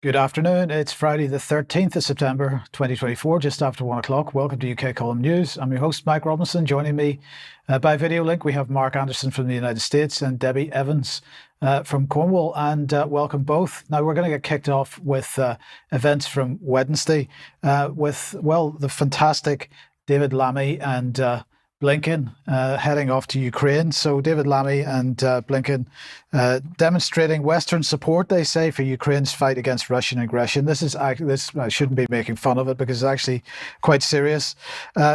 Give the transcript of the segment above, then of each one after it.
Good afternoon. It's Friday, the 13th of September, 2024, just after 1 o'clock. Welcome to UK Column News. I'm your host, Mike Robinson. Joining me by video link, we have Mark Anderson from the United States and Debi Evans from Cornwall. And welcome both. Now, we're going to get kicked off with events from Wednesday with, well, the fantastic David Lamy and Blinken heading off to Ukraine. So David Lamy and Blinken demonstrating Western support, they say, for Ukraine's fight against Russian aggression. I shouldn't be making fun of it because it's actually quite serious.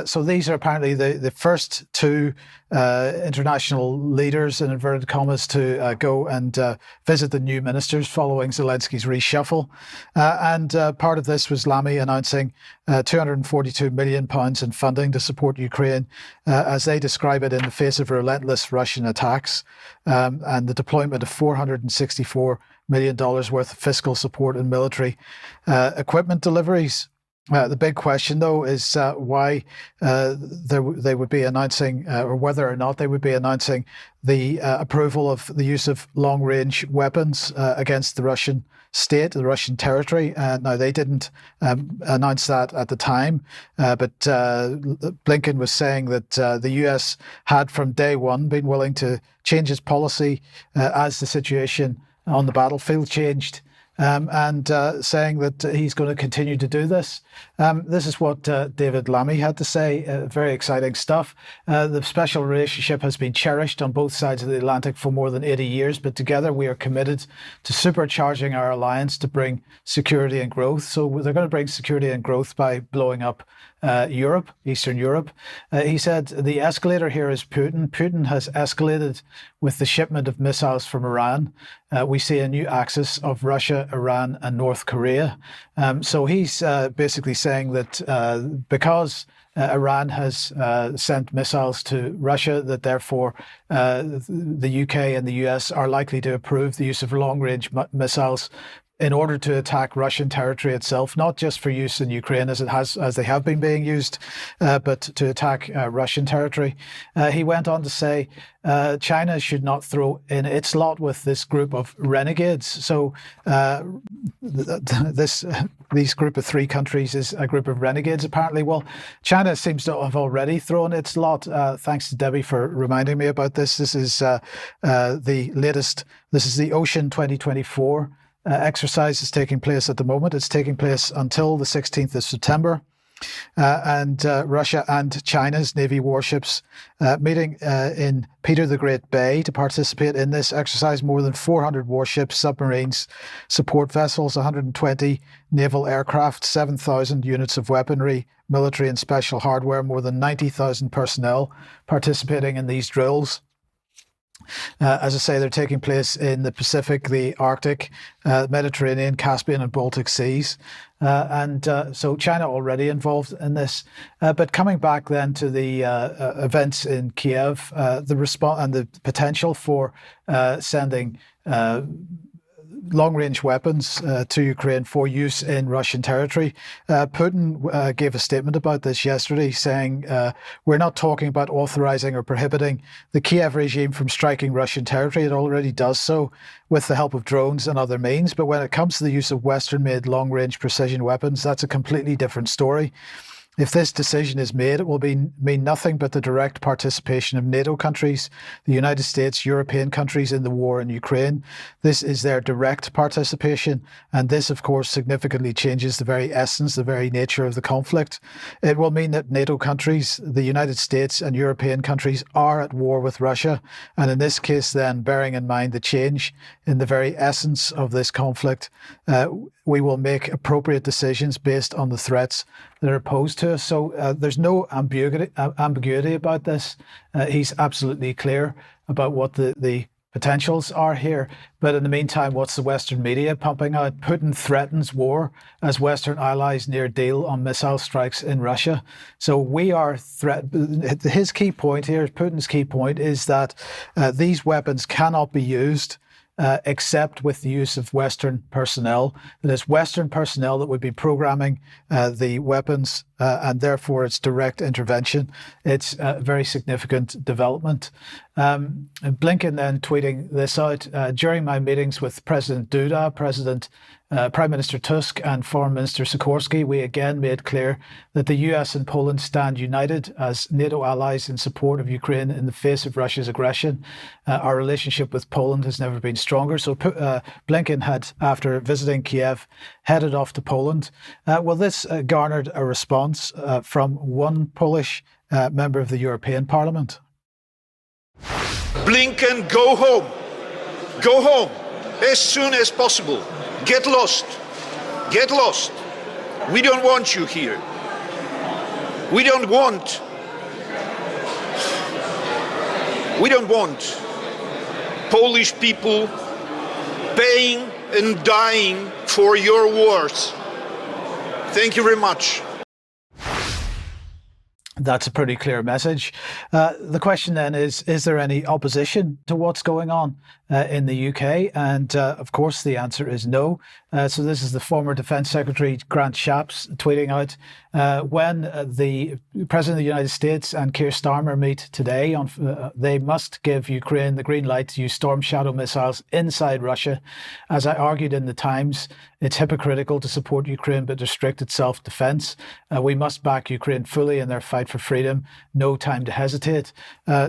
So these are apparently the first two international leaders, in inverted commas, to go and visit the new ministers following Zelensky's reshuffle. And part of this was Lamy announcing £242 million in funding to support Ukraine, as they describe it, in the face of relentless Russian attacks, and the deployment of $464 million worth of fiscal support and military equipment deliveries. The big question, though, is why they would be announcing, or whether or not they would be announcing the approval of the use of long-range weapons against the Russian state, the Russian territory. Now, they didn't announce that at the time, but Blinken was saying that the US had from day one been willing to change its policy as the situation on the battlefield changed. And saying that he's going to continue to do this. This is what David Lamy had to say. Very exciting stuff. The special relationship has been cherished on both sides of the Atlantic for more than 80 years, but together we are committed to supercharging our alliance to bring security and growth. So they're going to bring security and growth by blowing up Europe, Eastern Europe. He said the escalator here is Putin. Putin has escalated with the shipment of missiles from Iran. We see a new axis of Russia, Iran, and North Korea. So he's basically saying that because Iran has sent missiles to Russia, that therefore the UK and the US are likely to approve the use of long-range missiles in order to attack Russian territory itself, not just for use in Ukraine as they have been being used, but to attack Russian territory. He went on to say China should not throw in its lot with this group of renegades. So these group of three countries is a group of renegades, apparently. Well, China seems to have already thrown its lot. Thanks to Debi for reminding me about this. This is the latest. This is the Ocean 2024 exercise is taking place at the moment. It's taking place until the 16th of September. And Russia and China's Navy warships meeting in Peter the Great Bay to participate in this exercise. More than 400 warships, submarines, support vessels, 120 naval aircraft, 7,000 units of weaponry, military and special hardware, more than 90,000 personnel participating in these drills. As I say, they're taking place in the Pacific, the Arctic, Mediterranean, Caspian and Baltic seas. So China already involved in this. But coming back then to the events in Kiev, the response and the potential for sending long-range weapons to Ukraine for use in Russian territory. Putin gave a statement about this yesterday, saying, we're not talking about authorizing or prohibiting the Kiev regime from striking Russian territory. It already does so with the help of drones and other means. But when it comes to the use of Western-made long-range precision weapons, that's a completely different story. If this decision is made, it will mean nothing but the direct participation of NATO countries, the United States, European countries in the war in Ukraine. This is their direct participation, and this, of course, significantly changes the very essence, the very nature of the conflict. It will mean that NATO countries, the United States and European countries are at war with Russia, and in this case then, bearing in mind the change in the very essence of this conflict, we will make appropriate decisions based on the threats that are posed to us. So there's no ambiguity about this. He's absolutely clear about what the potentials are here. But in the meantime, what's the Western media pumping out? Putin threatens war as Western allies near deal on missile strikes in Russia. So we are his key point here, Putin's key point, is that these weapons cannot be used except with the use of Western personnel. It is Western personnel that would be programming the weapons, and therefore it's direct intervention. It's a very significant development. Blinken then tweeting this out, during my meetings with President Duda, President Prime Minister Tusk and Foreign Minister Sikorski, we again made clear that the US and Poland stand united as NATO allies in support of Ukraine in the face of Russia's aggression. Our relationship with Poland has never been stronger. So Blinken had, after visiting Kiev, headed off to Poland. Well, this garnered a response from one Polish member of the European Parliament. Blinken, go home. Go home as soon as possible. Get lost. Get lost. We don't want you here. We don't want Polish people paying and dying for your wars. Thank you very much. That's a pretty clear message. The question then is there any opposition to what's going on in the UK? And of course, the answer is no. So this is the former Defence Secretary, Grant Shapps, tweeting out, when the President of the United States and Keir Starmer meet today, they must give Ukraine the green light to use Storm Shadow missiles inside Russia. As I argued in the Times, it's hypocritical to support Ukraine but restrict its self-defence. We must back Ukraine fully in their fight for freedom. No time to hesitate.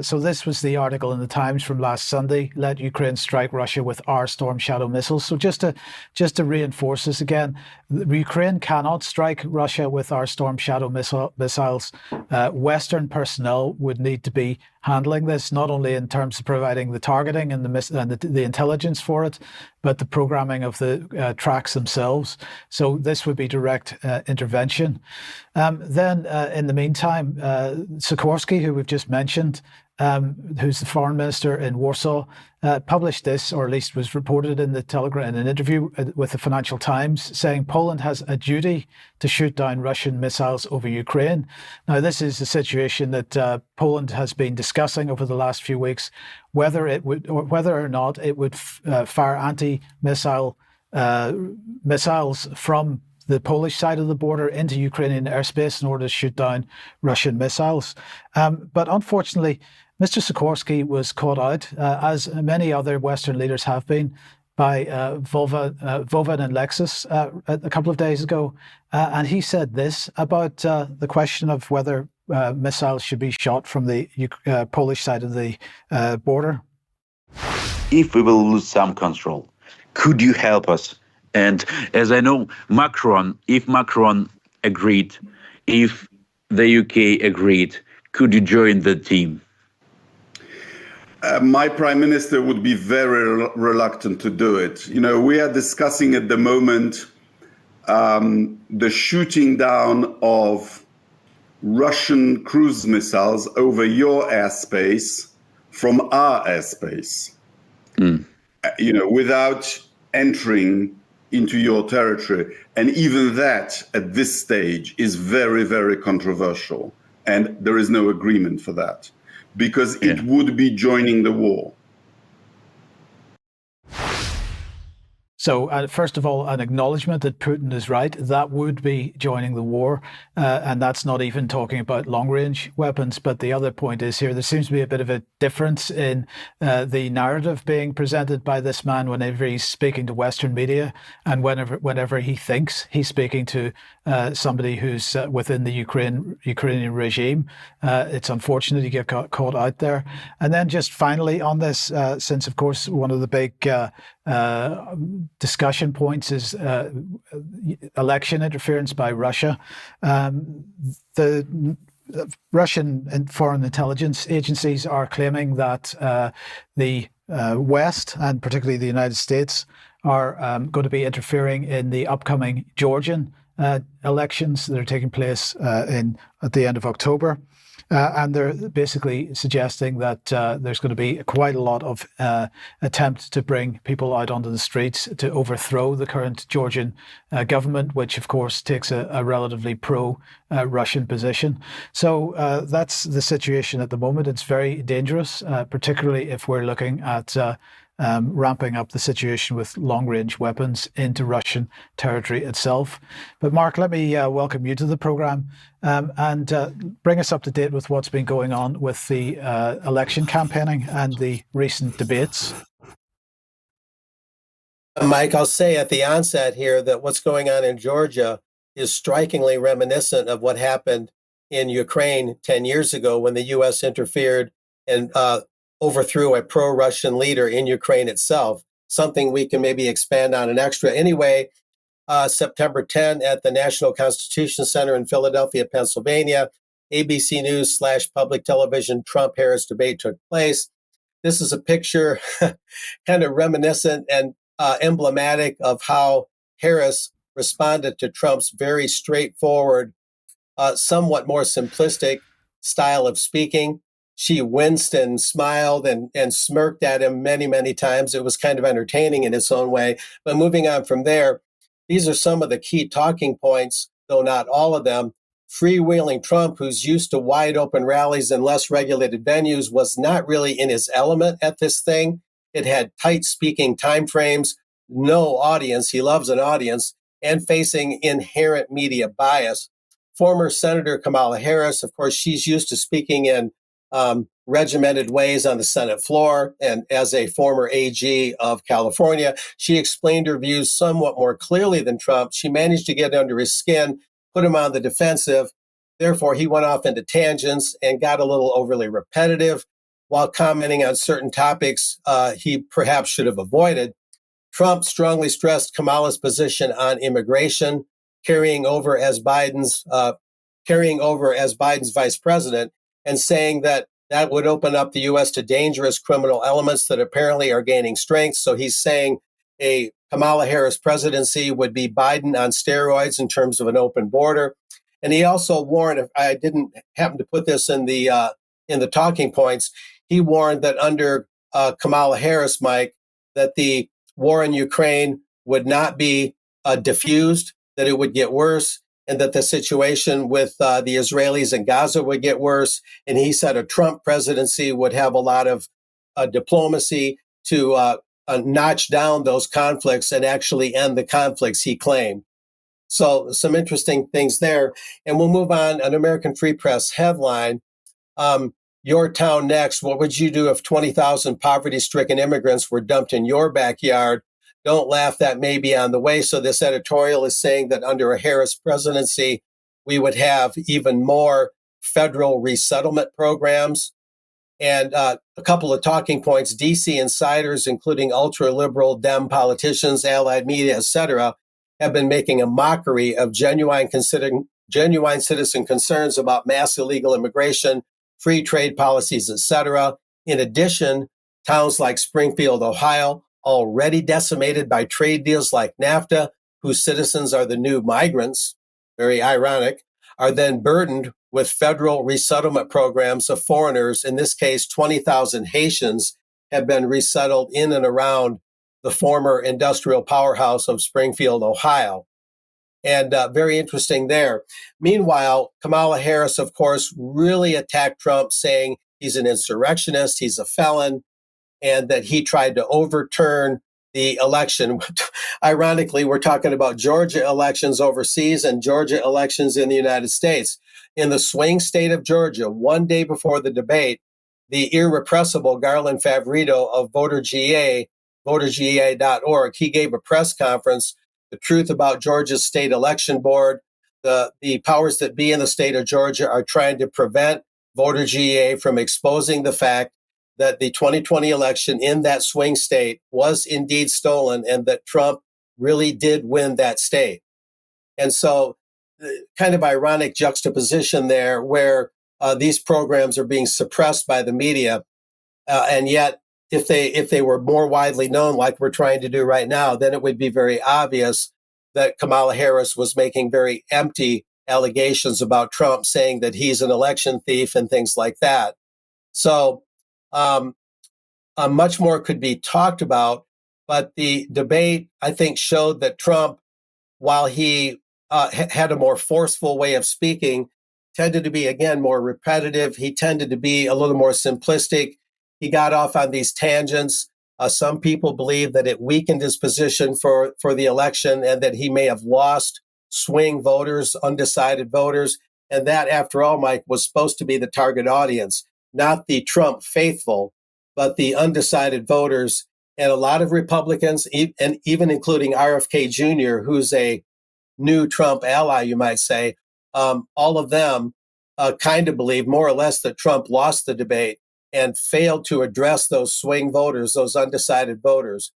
So this was the article in the Times from last Sunday. Let Ukraine strike Russia with our Storm Shadow missiles. So just to reinforce this again, Ukraine cannot strike Russia with our Storm Shadow missiles. Western personnel would need to be handling this, not only in terms of providing the targeting and the intelligence for it, but the programming of the tracks themselves. So this would be direct intervention. Then, in the meantime, Sikorski, who we've just mentioned, who's the foreign minister in Warsaw, published this, or at least was reported in the Telegraph in an interview with the Financial Times, saying Poland has a duty to shoot down Russian missiles over Ukraine. Now, this is a situation that Poland has been discussing over the last few weeks, whether or not it would fire anti-missile missiles from the Polish side of the border into Ukrainian airspace in order to shoot down Russian missiles. But unfortunately, Mr. Sikorski was caught out, as many other Western leaders have been, by Vovin and Lexus a couple of days ago. And he said this about the question of whether missiles should be shot from the Polish side of the border. If we will lose some control, could you help us? And as I know, if Macron agreed, if the UK agreed, could you join the team? My prime minister would be very reluctant to do it. You know, we are discussing at the moment the shooting down of Russian cruise missiles over your airspace from our airspace, you know, without entering into your territory. And even that, at this stage, is very, very controversial. And there is no agreement for that, because it would be joining the war. So, first of all, an acknowledgement that Putin is right. That would be joining the war. And that's not even talking about long-range weapons. But the other point is here, there seems to be a bit of a difference in the narrative being presented by this man whenever he's speaking to Western media and whenever he thinks he's speaking to somebody who's within the Ukrainian regime. It's unfortunate he get caught out there. And then just finally on this, since, of course, one of the big discussion points is election interference by Russia. The Russian and foreign intelligence agencies are claiming that the West, and particularly the United States, are going to be interfering in the upcoming Georgian elections that are taking place at the end of October. And they're basically suggesting that there's going to be quite a lot of attempts to bring people out onto the streets to overthrow the current Georgian government, which, of course, takes a relatively pro-Russian position. So that's the situation at the moment. It's very dangerous, particularly if we're looking at ramping up the situation with long-range weapons into Russian territory itself. But Mark, let me welcome you to the programme and bring us up to date with what's been going on with the election campaigning and the recent debates. Mike, I'll say at the onset here that what's going on in Georgia is strikingly reminiscent of what happened in Ukraine 10 years ago when the U.S. interfered and overthrew a pro-Russian leader in Ukraine itself, something we can maybe expand on an extra. Anyway, September 10 at the National Constitution Center in Philadelphia, Pennsylvania, ABC News / public television Trump-Harris debate took place. This is a picture kind of reminiscent and emblematic of how Harris responded to Trump's very straightforward, somewhat more simplistic style of speaking. She winced and smiled and smirked at him many, many times. It was kind of entertaining in its own way. But moving on from there, these are some of the key talking points, though not all of them. Freewheeling Trump, who's used to wide open rallies and less regulated venues, was not really in his element at this thing. It had tight speaking timeframes, no audience. He loves an audience, and facing inherent media bias. Former Senator Kamala Harris, of course, she's used to speaking in regimented ways on the Senate floor. And as a former AG of California, she explained her views somewhat more clearly than Trump. She managed to get under his skin, put him on the defensive. Therefore, he went off into tangents and got a little overly repetitive while commenting on certain topics he perhaps should have avoided. Trump strongly stressed Kamala's position on immigration, carrying over as Biden's vice president, and saying that that would open up the U.S. to dangerous criminal elements that apparently are gaining strength. So he's saying a Kamala Harris presidency would be Biden on steroids in terms of an open border. And he also warned, I didn't happen to put this in the talking points, he warned that under Kamala Harris, Mike, that the war in Ukraine would not be diffused, that it would get worse, and that the situation with the Israelis in Gaza would get worse. And he said a Trump presidency would have a lot of diplomacy to notch down those conflicts and actually end the conflicts, he claimed. So some interesting things there. And we'll move on. An American Free Press headline, your town next. What would you do if 20,000 poverty-stricken immigrants were dumped in your backyard? Don't laugh, that may be on the way. So this editorial is saying that under a Harris presidency, we would have even more federal resettlement programs. And a couple of talking points, DC insiders, including ultra-liberal Dem politicians, allied media, et cetera, have been making a mockery of genuine citizen concerns about mass illegal immigration, free trade policies, et cetera. In addition, towns like Springfield, Ohio, already decimated by trade deals like NAFTA, whose citizens are the new migrants, very ironic, are then burdened with federal resettlement programs of foreigners. In this case, 20,000 Haitians have been resettled in and around the former industrial powerhouse of Springfield, Ohio. And very interesting there. Meanwhile, Kamala Harris, of course, really attacked Trump, saying he's an insurrectionist, he's a felon, and that he tried to overturn the election. Ironically, we're talking about Georgia elections overseas and Georgia elections in the United States. In the swing state of Georgia, one day before the debate, the irrepressible Garland Favorito of voterga.org, he gave a press conference, the truth about Georgia's state election board. The powers that be in the state of Georgia are trying to prevent VoterGA from exposing the fact that the 2020 election in that swing state was indeed stolen and that Trump really did win that state. And so kind of ironic juxtaposition there where these programs are being suppressed by the media. And yet, if they were more widely known, like we're trying to do right now, then it would be very obvious that Kamala Harris was making very empty allegations about Trump, saying that he's an election thief and things like that. So much more could be talked about, but the debate, I think, showed that Trump, while he had a more forceful way of speaking, tended to be, again, more repetitive. He tended to be a little more simplistic. He got off on these tangents. Some people believe that it weakened his position for the election and that he may have lost swing voters, undecided voters. And that, after all, Mike, was supposed to be the target audience, not the Trump faithful, but the undecided voters And a lot of Republicans, and even including RFK Jr., who's a new Trump ally, you might say, all of them kind of believe more or less that Trump lost the debate and failed to address those swing voters, those undecided voters.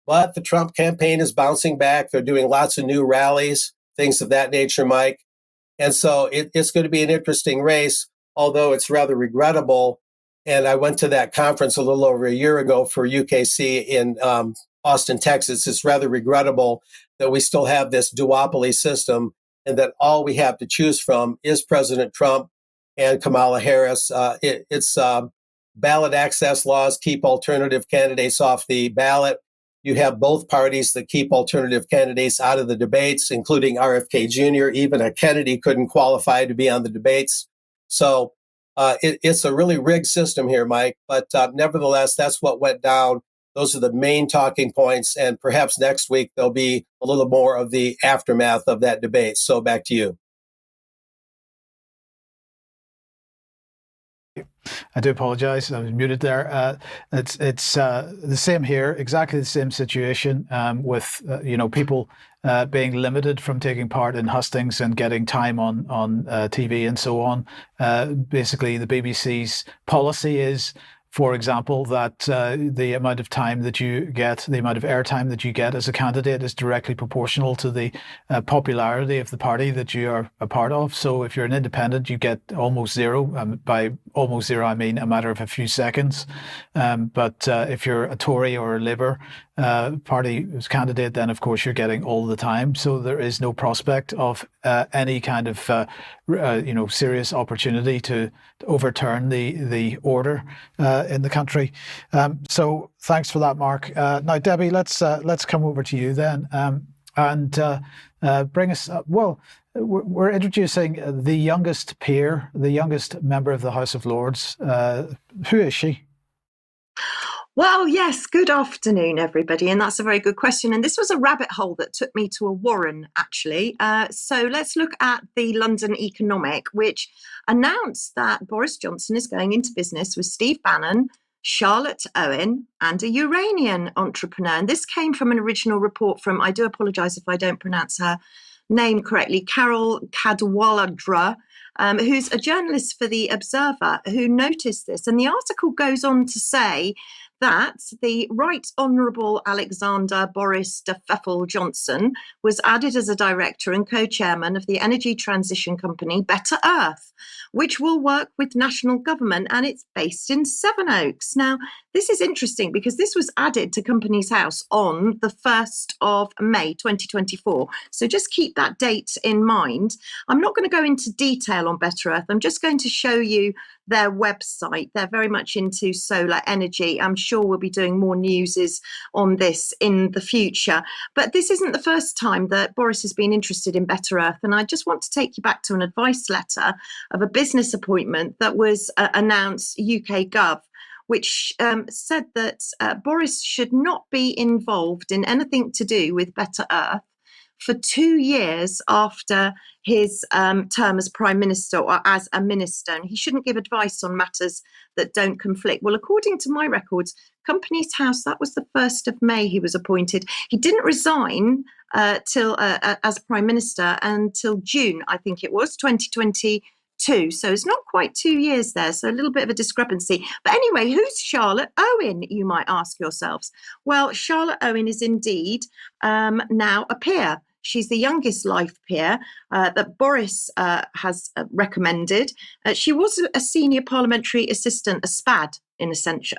But the Trump campaign is bouncing back. They're doing lots of new rallies, things of that nature, Mike. And so it's going to be an interesting race, although it's rather regrettable. And I went to that conference a little over a year ago for UKC in Austin, Texas. It's rather regrettable that we still have this duopoly system and that all we have to choose from is President Trump and Kamala Harris. It's ballot access laws keep alternative candidates off the ballot. You have both parties that keep alternative candidates out of the debates, including RFK Jr. Even a Kennedy couldn't qualify to be on the debates. So it's a really rigged system here, Mike. But nevertheless, that's what went down. Those are the main talking points. And perhaps next week, there'll be a little more of the aftermath of that debate. So back to you. I do apologize. I was muted there. It's the same here. Exactly the same situation with people being limited from taking part in hustings and getting time on TV and so on. Basically, the BBC's policy is, for example, that the amount of time that you get, the amount of airtime that you get as a candidate is directly proportional to the popularity of the party that you are a part of. So if you're an independent, you get almost zero. By almost zero, I mean a matter of a few seconds. But if you're a Tory or a Labour party candidate, then of course you're getting all the time. So there is no prospect of any kind of serious opportunity to overturn the order in the country. So thanks for that, Mark. Now, Debi, let's come over to you then and bring us. We're introducing the youngest peer, the youngest member of the House of Lords. Who is she? Well, yes, good afternoon, everybody. And that's a very good question. And this was a rabbit hole that took me to a warren, actually. So let's look at the London Economic, which announced that Boris Johnson is going into business with Steve Bannon, Charlotte Owen, and a Uranian entrepreneur. And this came from an original report from, I do apologise if I don't pronounce her name correctly, Carol Cadwaladra, who's a journalist for The Observer, who noticed this. And the article goes on to say that the Right Honourable Alexander Boris de Pfeffel Johnson was added as a director and co-chairman of the energy transition company Better Earth, which will work with national government, and it's based in Sevenoaks. Now, this is interesting because this was added to Companies House on the 1st of May 2024. So just keep that date in mind. I'm not going to go into detail on Better Earth. I'm just going to show you their website. They're very much into solar energy. I'm sure we'll be doing more newses on this in the future. But this isn't the first time that Boris has been interested in Better Earth. And I just want to take you back to an advice letter of a business appointment that was announced UK Gov, which said that Boris should not be involved in anything to do with Better Earth for 2 years after his term as Prime Minister or as a minister. And he shouldn't give advice on matters that don't conflict. Well, according to my records, Companies House, that was the 1st of May he was appointed. He didn't resign till as Prime Minister until June, I think it was, 2022. So it's not quite 2 years there. So a little bit of a discrepancy. But anyway, who's Charlotte Owen, you might ask yourselves? Well, Charlotte Owen is indeed now a peer. She's the youngest life peer that Boris has recommended. She was a senior parliamentary assistant, a SPAD in a sense.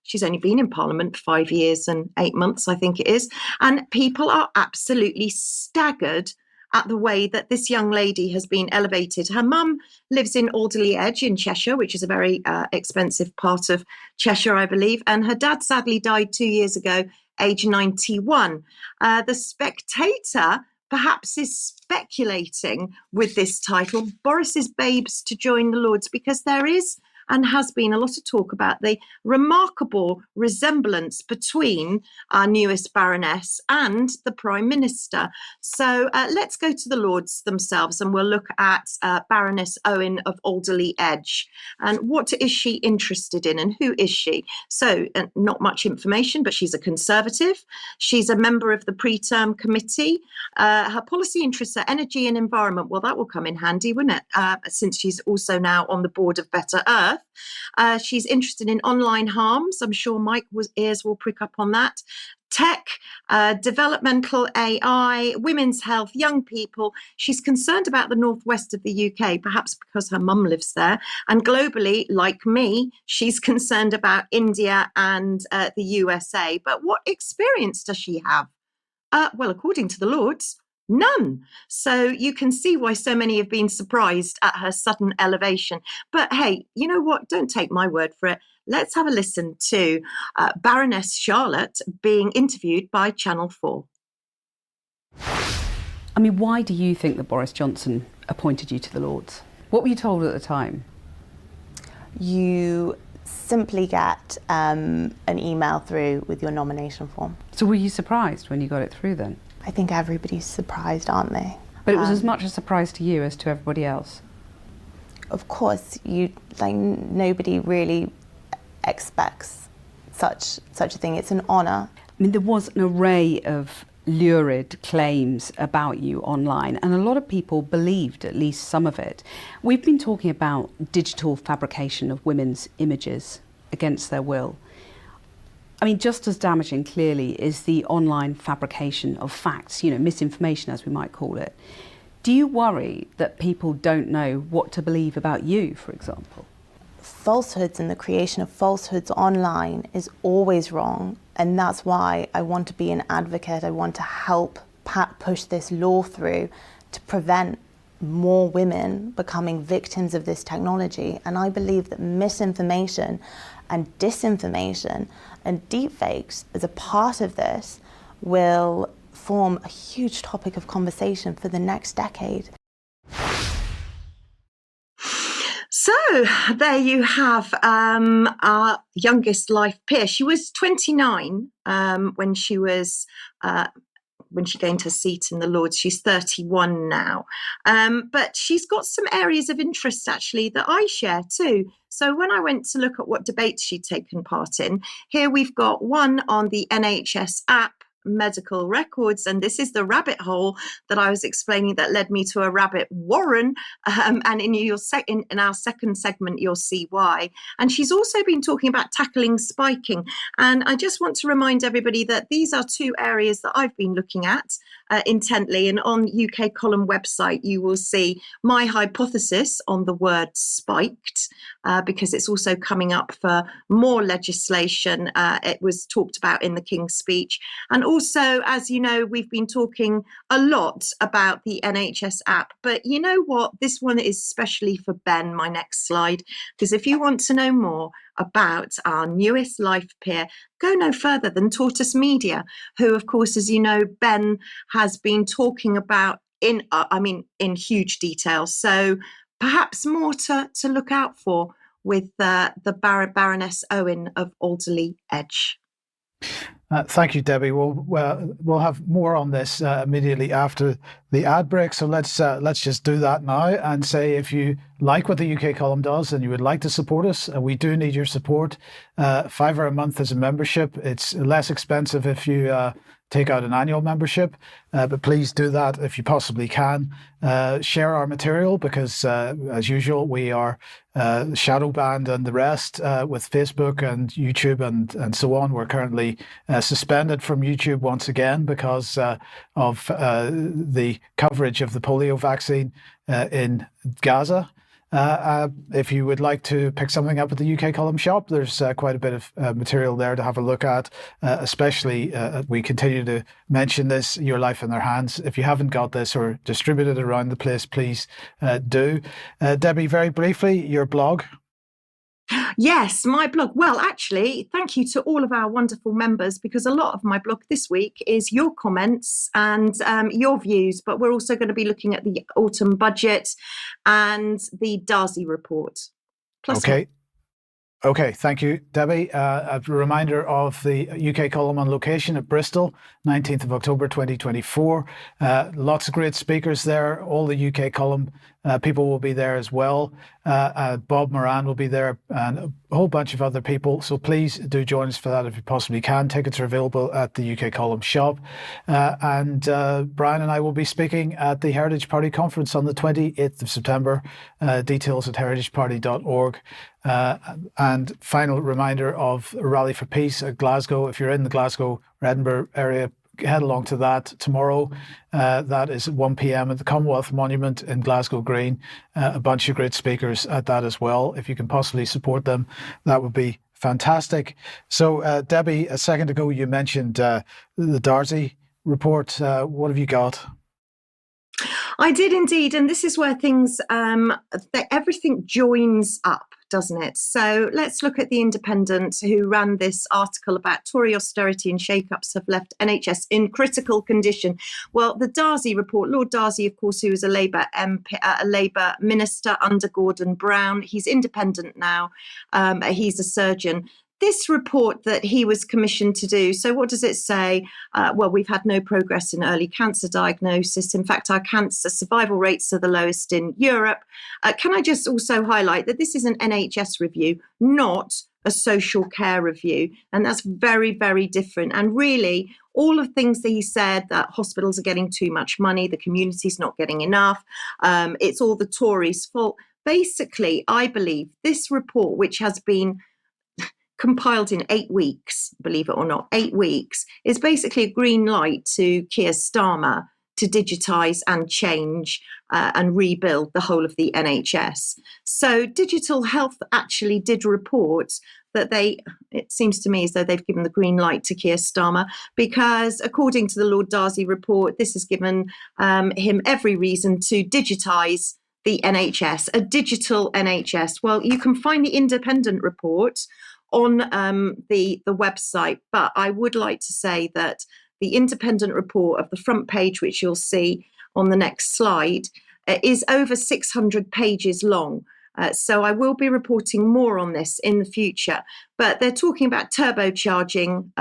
She's only been in Parliament 5 years and 8 months, I think it is. And people are absolutely staggered at the way that this young lady has been elevated. Her mum lives in Alderley Edge in Cheshire, which is a very expensive part of Cheshire, I believe. And her dad sadly died 2 years ago, age 91. The Spectator perhaps is speculating with this title, Boris's Babes to Join the Lords, because there is and has been a lot of talk about the remarkable resemblance between our newest Baroness and the Prime Minister. So let's go to the Lords themselves and we'll look at Baroness Owen of Alderley Edge. And what is she interested in and who is she? So not much information, but she's a Conservative. She's a member of the pre-term committee. Her policy interests are energy and environment. Well, that will come in handy, wouldn't it? Since she's also now on the board of Better Earth. She's interested in online harms. I'm sure Mike's ears will prick up on that. Tech, developmental AI, women's health, young people. She's concerned about the northwest of the UK, perhaps because her mum lives there. And globally, like me, she's concerned about India and the USA. But what experience does she have? Well, according to the Lords, none. So you can see why so many have been surprised at her sudden elevation. But hey, you know what? Don't take my word for it. Let's have a listen to Baroness Charlotte being interviewed by Channel 4. I mean, why do you think that Boris Johnson appointed you to the Lords? What were you told at the time? You simply get an email through with your nomination form. So were you surprised when you got it through then? I think everybody's surprised, aren't they? But it was as much a surprise to you as to everybody else. Of course, nobody really expects such a thing. It's an honour. I mean, there was an array of lurid claims about you online, and a lot of people believed at least some of it. We've been talking about digital fabrication of women's images against their will. I mean, just as damaging, clearly, is the online fabrication of facts, misinformation, as we might call it. Do you worry that people don't know what to believe about you, for example? Falsehoods and the creation of falsehoods online is always wrong, and that's why I want to be an advocate. I want to help push this law through to prevent more women becoming victims of this technology. And I believe that misinformation and disinformation and deepfakes as a part of this will form a huge topic of conversation for the next decade. So there you have our youngest life peer. She was 29 when she gained her seat in the Lords. She's 31 now. But she's got some areas of interest, actually, that I share too. So when I went to look at what debates she'd taken part in, here we've got one on the NHS app, medical records, and this is the rabbit hole that I was explaining that led me to a rabbit warren, and in our second segment you'll see why. And she's also been talking about tackling spiking, and I just want to remind everybody that these are two areas that I've been looking at intently, and on UK Column website you will see my hypothesis on the word spiked, because it's also coming up for more legislation. It was talked about in the King's Speech. And also, as you know, we've been talking a lot about the NHS app. But you know what? This one is especially for Ben, my next slide, because if you want to know more about our newest life peer, go no further than Tortoise Media, who, of course, as you know, Ben has been talking about in huge detail. So perhaps more to look out for with the Baroness Owen of Alderley Edge. Thank you, Debbie. We'll have more on this immediately after the ad break. So let's just do that now and say, if you like what the UK Column does and you would like to support us, we do need your support. £5 a month as a membership. It's less expensive if you take out an annual membership, but please do that if you possibly can. Share our material because, as usual, we are shadow banned and the rest with Facebook and YouTube and so on. We're currently suspended from YouTube once again because of the coverage of the polio vaccine in Gaza. If you would like to pick something up at the UK Column shop, there's quite a bit of material there to have a look at, especially we continue to mention this, Your Life in Their Hands. If you haven't got this or distribute it around the place, please do. Debbie, very briefly, your blog. Yes, my blog. Well, actually, thank you to all of our wonderful members, because a lot of my blog this week is your comments and your views, but we're also going to be looking at the autumn budget and the Darcy report. Plus okay. Okay, thank you, Debbie. A reminder of the UK column on location at Bristol, 19th of October 2024. Lots of great speakers there. All the UK column people will be there as well. Bob Moran will be there and a whole bunch of other people. So please do join us for that if you possibly can. Tickets are available at the UK column shop. And Brian and I will be speaking at the Heritage Party Conference on the 28th of September. Details at heritageparty.org. And final reminder of a Rally for Peace at Glasgow. If you're in the Glasgow or Edinburgh area, head along to that tomorrow. That is at 1 p.m. at the Commonwealth Monument in Glasgow Green. A bunch of great speakers at that as well. If you can possibly support them, that would be fantastic. So, Debbie, a second ago you mentioned the Darcy report. What have you got? I did indeed, and this is where things, everything joins up, doesn't it? So let's look at The Independent, who ran this article about Tory austerity and shake-ups have left NHS in critical condition. Well, the Darcy report, Lord Darcy, of course, who was a Labour MP, a Labour minister under Gordon Brown. He's independent now. He's a surgeon. This report that he was commissioned to do, so what does it say? Well, we've had no progress in early cancer diagnosis. In fact, our cancer survival rates are the lowest in Europe. Can I just also highlight that this is an NHS review, not a social care review. And that's very, very different. And really, all of the things that he said, that hospitals are getting too much money, the community's not getting enough, it's all the Tories' fault. Basically, I believe this report, which has been compiled in 8 weeks, believe it or not, 8 weeks, is basically a green light to Keir Starmer to digitise and change and rebuild the whole of the NHS. So Digital Health actually did report that it seems to me as though they've given the green light to Keir Starmer, because according to the Lord Darcy report, this has given him every reason to digitise the NHS, a digital NHS. Well, you can find the Independent report on the website, but I would like to say that the Independent report of the front page, which you'll see on the next slide, is over 600 pages long. So I will be reporting more on this in the future. But they're talking about turbocharging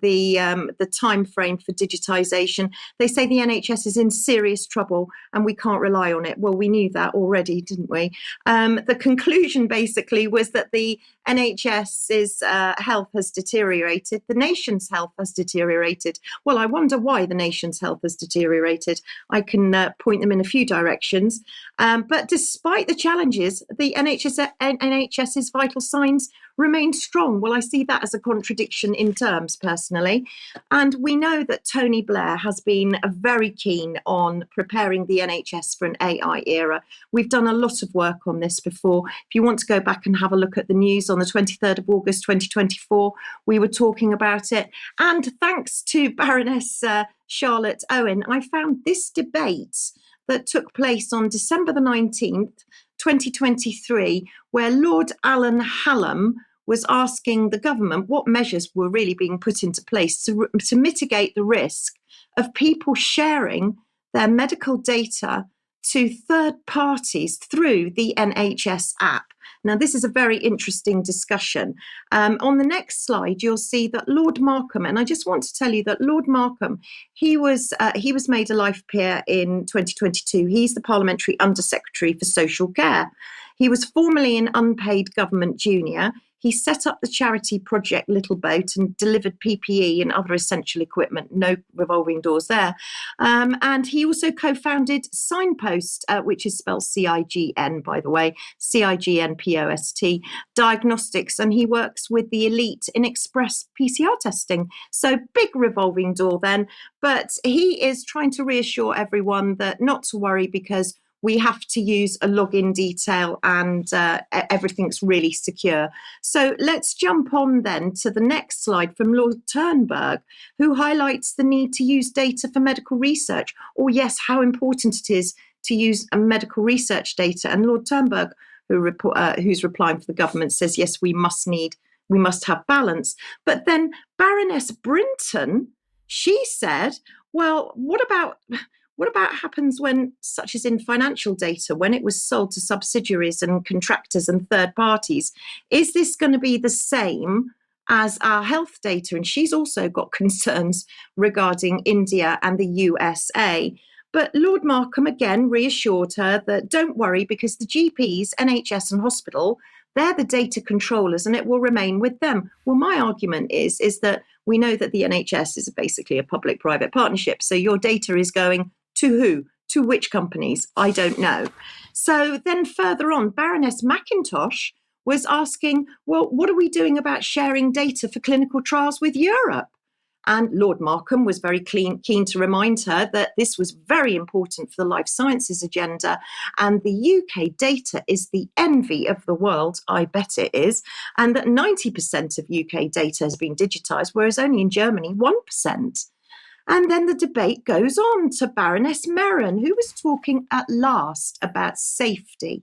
the time frame for digitisation. They say the NHS is in serious trouble and we can't rely on it. Well, we knew that already, didn't we? The conclusion basically was that the NHS's health has deteriorated. The nation's health has deteriorated. Well, I wonder why the nation's health has deteriorated. I can point them in a few directions. But despite the challenges, the NHS's vital signs remain strong. Well, I see that as a contradiction in terms, personally. And we know that Tony Blair has been very keen on preparing the NHS for an AI era. We've done a lot of work on this before. If you want to go back and have a look at the news on the 23rd of August 2024, we were talking about it. And thanks to Baroness Charlotte Owen, I found this debate that took place on December the 19th, 2023, where Lord Alan Hallam was asking the government what measures were really being put into place to mitigate the risk of people sharing their medical data to third parties through the NHS app. Now, this is a very interesting discussion. On the next slide, you'll see that Lord Markham, and I just want to tell you that Lord Markham, he was made a life peer in 2022. He's the Parliamentary Undersecretary for Social Care. He was formerly an unpaid government junior. He set up the charity project Little Boat and delivered PPE and other essential equipment, no revolving doors there. And he also co-founded Signpost, which is spelled CIGN, by the way, CIGNPOST, Diagnostics, and he works with the elite in express PCR testing. So big revolving door then, but he is trying to reassure everyone that not to worry because we have to use a login detail and everything's really secure. So let's jump on then to the next slide from Lord Turnberg, who highlights the need to use data for medical research. Or yes, how important it is to use a medical research data. And Lord Turnberg, who's replying for the government, says, yes, we must have balance. But then Baroness Brinton, she said, well, what about What about happens when, such as in financial data, when it was sold to subsidiaries and contractors and third parties? Is this going to be the same as our health data? And she's also got concerns regarding India and the USA. But Lord Markham again reassured her that don't worry, because the GPs, NHS and hospital, they're the data controllers and it will remain with them. Well, my argument is that we know that the NHS is basically a public-private partnership. So your data is going to who? To which companies? I don't know. So then further on, Baroness McIntosh was asking, well, what are we doing about sharing data for clinical trials with Europe? And Lord Markham was very keen to remind her that this was very important for the life sciences agenda. And the UK data is the envy of the world, I bet it is, and that 90% of UK data has been digitised, whereas only in Germany, 1%. And then the debate goes on to Baroness Merron, who was talking at last about safety.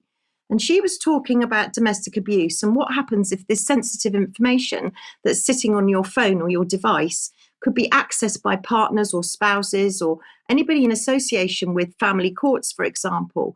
And she was talking about domestic abuse and what happens if this sensitive information that's sitting on your phone or your device could be accessed by partners or spouses or anybody in association with family courts, for example.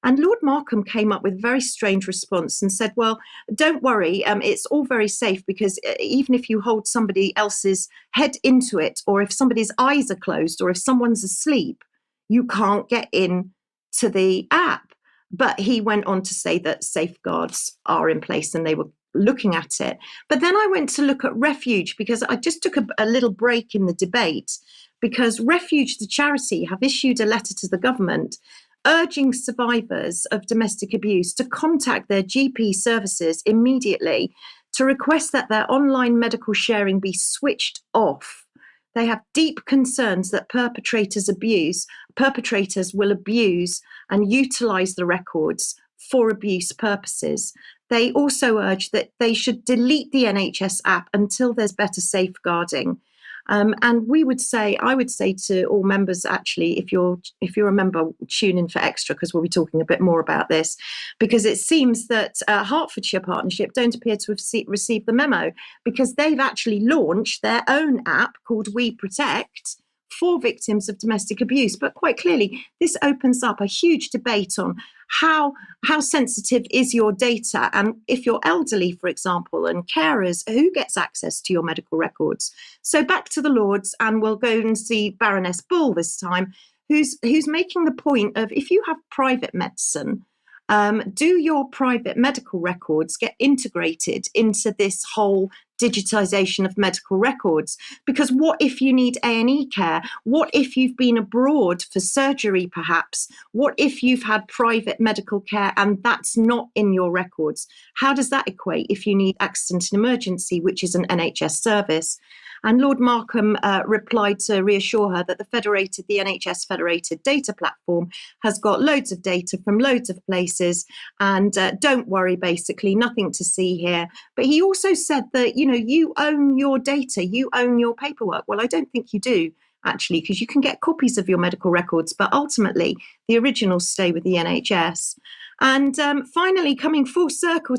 And Lord Markham came up with a very strange response and said, well, don't worry, it's all very safe, because even if you hold somebody else's head into it, or if somebody's eyes are closed, or if someone's asleep, you can't get in to the app. But he went on to say that safeguards are in place and they were looking at it. But then I went to look at Refuge, because I just took a little break in the debate, because Refuge, the charity, have issued a letter to the government urging survivors of domestic abuse to contact their GP services immediately to request that their online medical sharing be switched off. They have deep concerns that perpetrators will abuse and utilise the records for abuse purposes. They also urge that they should delete the NHS app until there's better safeguarding. And I would say to all members, actually, if you're a member, tune in for extra, because we'll be talking a bit more about this, because it seems that Hertfordshire Partnership don't appear to have received the memo, because they've actually launched their own app called We Protect for victims of domestic abuse. But quite clearly, this opens up a huge debate on how sensitive is your data, and if you're elderly, for example, and carers, who gets access to your medical records. So back to the Lords, and we'll go and see Baroness Bull this time, who's making the point of, if you have private medicine, do your private medical records get integrated into this whole digitisation of medical records? Because what if you need A&E care? What if you've been abroad for surgery, perhaps? What if you've had private medical care and that's not in your records? How does that equate if you need accident and emergency, which is an NHS service? And Lord Markham replied to reassure her that the NHS Federated Data Platform has got loads of data from loads of places, and don't worry, basically, nothing to see here. But he also said that, you own your data, you own your paperwork. Well, I don't think you do, actually, because you can get copies of your medical records, but ultimately the originals stay with the NHS. And finally, coming full circle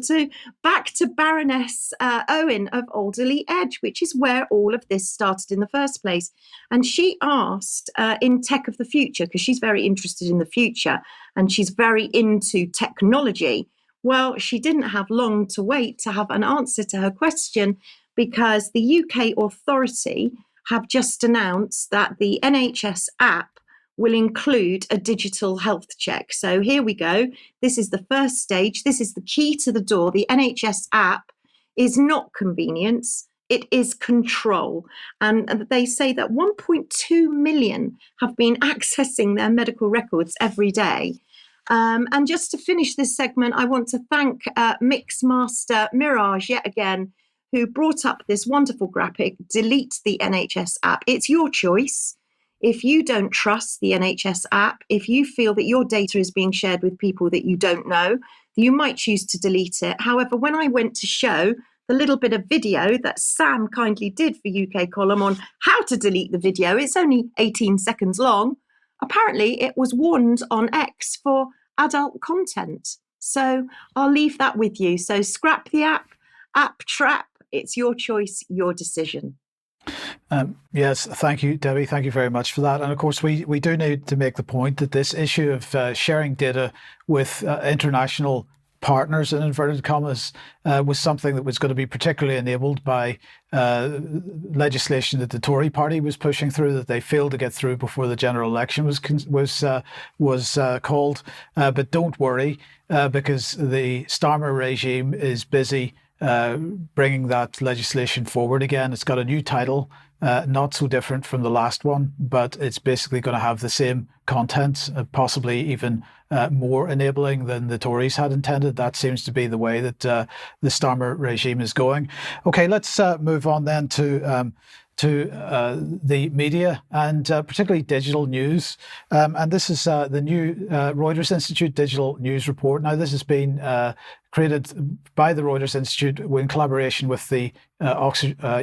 back to Baroness Owen of Alderley Edge, which is where all of this started in the first place. And she asked in Tech of the Future, because she's very interested in the future and she's very into technology. Well, she didn't have long to wait to have an answer to her question, because the UK authority have just announced that the NHS app will include a digital health check. So here we go. This is the first stage. This is the key to the door. The NHS app is not convenience. It is control. And they say that 1.2 million have been accessing their medical records every day. And just to finish this segment, I want to thank Mixmaster Mirage yet again, who brought up this wonderful graphic, delete the NHS app. It's your choice. If you don't trust the NHS app, if you feel that your data is being shared with people that you don't know, you might choose to delete it. However, when I went to show the little bit of video that Sam kindly did for UK Column on how to delete the video, it's only 18 seconds long, apparently it was warned on X for adult content. So I'll leave that with you. So scrap the app trap. It's your choice, your decision. Yes, thank you, Debbie. Thank you very much for that. And of course, we do need to make the point that this issue of sharing data with international partners, in inverted commas, was something that was going to be particularly enabled by legislation that the Tory party was pushing through, that they failed to get through before the general election was called. But don't worry, because the Starmer regime is busy bringing that legislation forward again. It's got a new title, not so different from the last one, but it's basically going to have the same content, possibly even more enabling than the Tories had intended. That seems to be the way that the Starmer regime is going. Okay, let's move on then to the media and particularly digital news. And this is the new Reuters Institute Digital News Report. Now, this has been created by the Reuters Institute in collaboration with the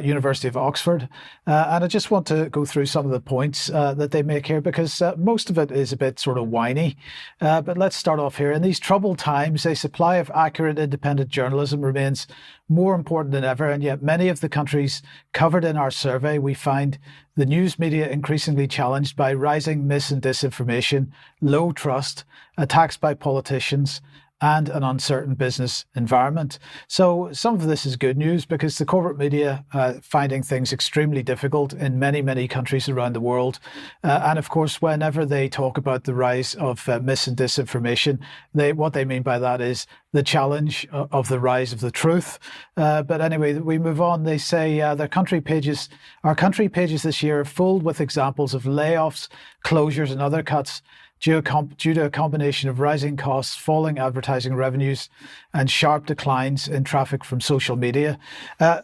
University of Oxford. And I just want to go through some of the points that they make here, because most of it is a bit sort of whiny. But let's start off here. In these troubled times, a supply of accurate, independent journalism remains more important than ever. And yet many of the countries covered in our survey, we find the news media increasingly challenged by rising mis and disinformation, low trust, attacks by politicians, and an uncertain business environment. So some of this is good news, because the corporate media finding things extremely difficult in many, many countries around the world. And of course, whenever they talk about the rise of mis and disinformation, what they mean by that is the challenge of the rise of the truth. But anyway, we move on. They say our country pages this year are filled with examples of layoffs, closures, and other cuts due to a combination of rising costs, falling advertising revenues, and sharp declines in traffic from social media.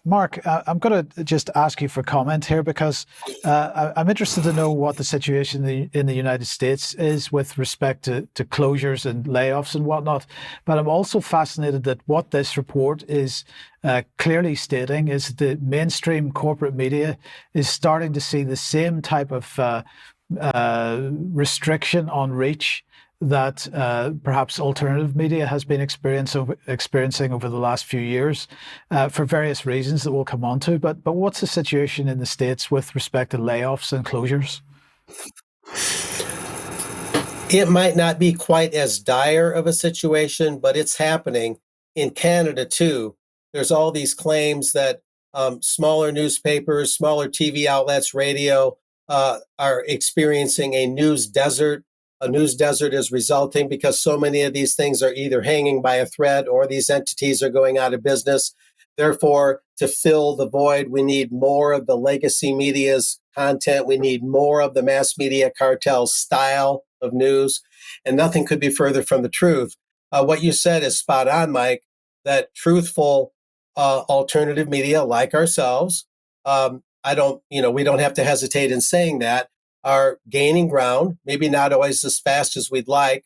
Mark, I'm going to just ask you for comment here, because I'm interested to know what the situation in the United States is with respect to closures and layoffs and whatnot. But I'm also fascinated that what this report is clearly stating is the mainstream corporate media is starting to see the same type of restriction on reach that perhaps alternative media has been experiencing over the last few years for various reasons that we'll come on to. But what's the situation in the States with respect to layoffs and closures? It might not be quite as dire of a situation, but it's happening in Canada too. There's all these claims that smaller newspapers, smaller TV outlets, radio, are experiencing a news desert. A news desert is resulting because so many of these things are either hanging by a thread or these entities are going out of business. Therefore, to fill the void, we need more of the legacy media's content. We need more of the mass media cartel style of news. And nothing could be further from the truth. What you said is spot on, Mike, that truthful alternative media like ourselves, we don't have to hesitate in saying that, are gaining ground, maybe not always as fast as we'd like,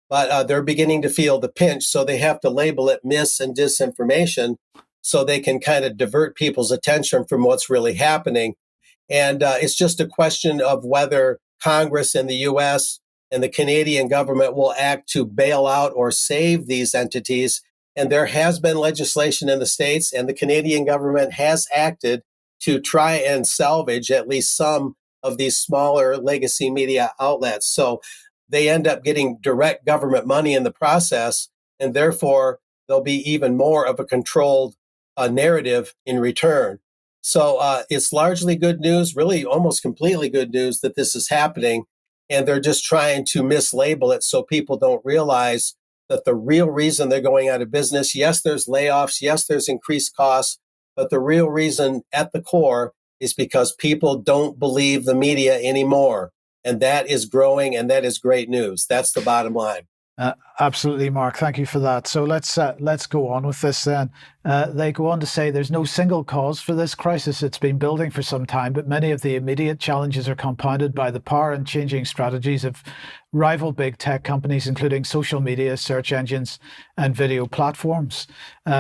but they're beginning to feel the pinch. So they have to label it mis and disinformation so they can kind of divert people's attention from what's really happening. And it's just a question of whether Congress in the US and the Canadian government will act to bail out or save these entities. And there has been legislation in the States, and the Canadian government has acted to try and salvage at least some of these smaller legacy media outlets. So they end up getting direct government money in the process, and therefore there'll be even more of a controlled narrative in return. So it's largely good news, really almost completely good news that this is happening, and they're just trying to mislabel it so people don't realize that the real reason they're going out of business, yes, there's layoffs, yes, there's increased costs, but the real reason at the core is because people don't believe the media anymore. And that is growing, and that is great news. That's the bottom line. Absolutely, Mark. Thank you for that. So let's go on with this then. They go on to say there's no single cause for this crisis. It's been building for some time, but many of the immediate challenges are compounded by the power and changing strategies of rival big tech companies, including social media, search engines, and video platforms.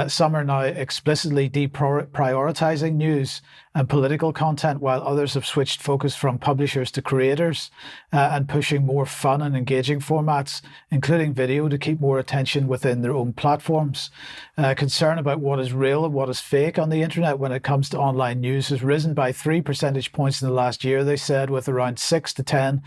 Some are now explicitly deprioritizing news and political content, while others have switched focus from publishers to creators and pushing more fun and engaging formats, including videos know, to keep more attention within their own platforms. Concern about what is real and what is fake on the internet when it comes to online news has risen by 3 percentage points in the last year, they said, with around 6 in 10,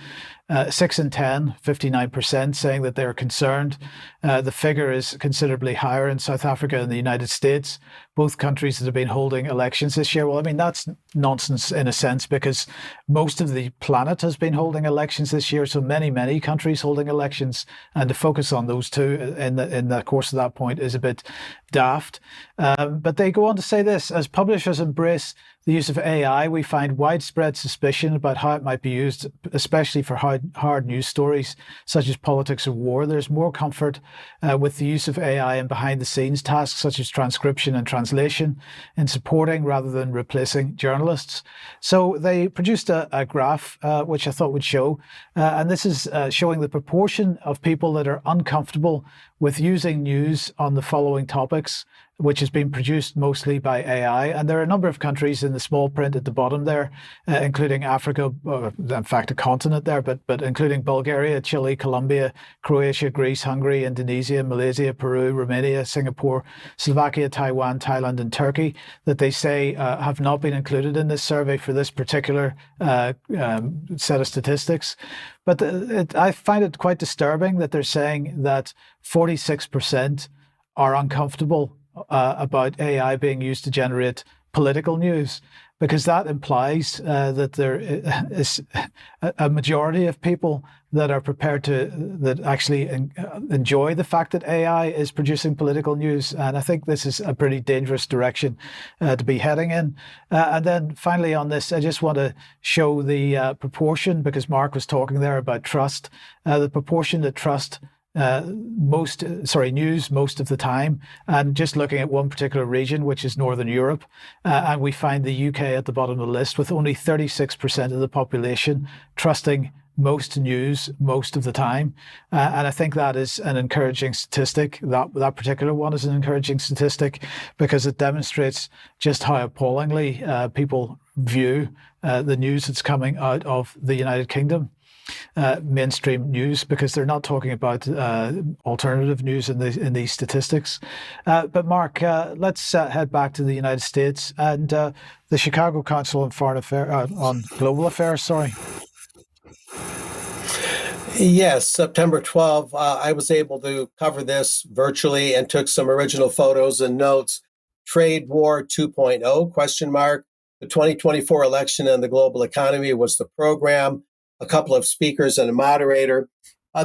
59%, saying that they're concerned. The figure is considerably higher in South Africa and the United States, both countries that have been holding elections this year. Well, I mean, that's nonsense in a sense, because most of the planet has been holding elections this year. So many countries holding elections, and to focus on those two in the course of that point is a bit daft. But they go on to say this: as publishers embrace the use of AI, we find widespread suspicion about how it might be used, especially for hard news stories such as politics or war. There's more comfort with the use of AI and behind-the-scenes tasks such as transcription and translation in supporting rather than replacing journalists. So they produced a graph which I thought would show, and this is showing the proportion of people that are uncomfortable with using news on the following topics, which has been produced mostly by AI. And there are a number of countries in the small print at the bottom there, including Africa, or in fact a continent there, but including Bulgaria, Chile, Colombia, Croatia, Greece, Hungary, Indonesia, Malaysia, Peru, Romania, Singapore, Slovakia, Taiwan, Thailand, and Turkey, that they say have not been included in this survey for this particular set of statistics. But I find it quite disturbing that they're saying that 46% are uncomfortable about AI being used to generate political news, because that implies that there is a majority of people that are prepared that actually enjoy the fact that AI is producing political news. And I think this is a pretty dangerous direction to be heading in. And then finally on this, I just want to show the proportion, because Mark was talking there about trust, the proportion that trust news most of the time, and just looking at one particular region, which is Northern Europe, and we find the UK at the bottom of the list, with only 36% of the population trusting most news most of the time. And I think that is an encouraging statistic. That particular one is an encouraging statistic, because it demonstrates just how appallingly people view the news that's coming out of the United Kingdom. Mainstream news, because they're not talking about alternative news in these statistics. But Mark, let's head back to the United States and the Chicago Council on on Global Affairs. Sorry. Yes, September 12th, I was able to cover this virtually and took some original photos and notes. Trade War 2.0, question mark. The 2024 election and the global economy was the program. A couple of speakers and a moderator.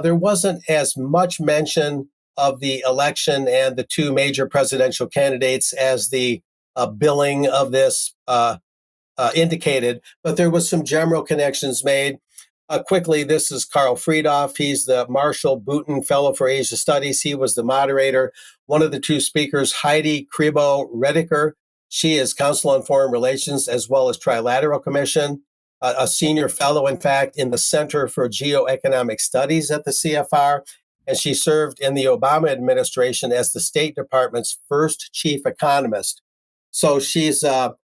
There wasn't as much mention of the election and the two major presidential candidates as the billing of this indicated, but there was some general connections made. Quickly, this is Carl Friedhoff. He's the Marshall Boughton Fellow for Asia Studies. He was the moderator. One of the two speakers, Heidi Kribo-Rediker. She is Council on Foreign Relations as well as Trilateral Commission. A senior fellow, in fact, in the Center for Geoeconomic Studies at the CFR, and she served in the Obama administration as the State Department's first chief economist. So she's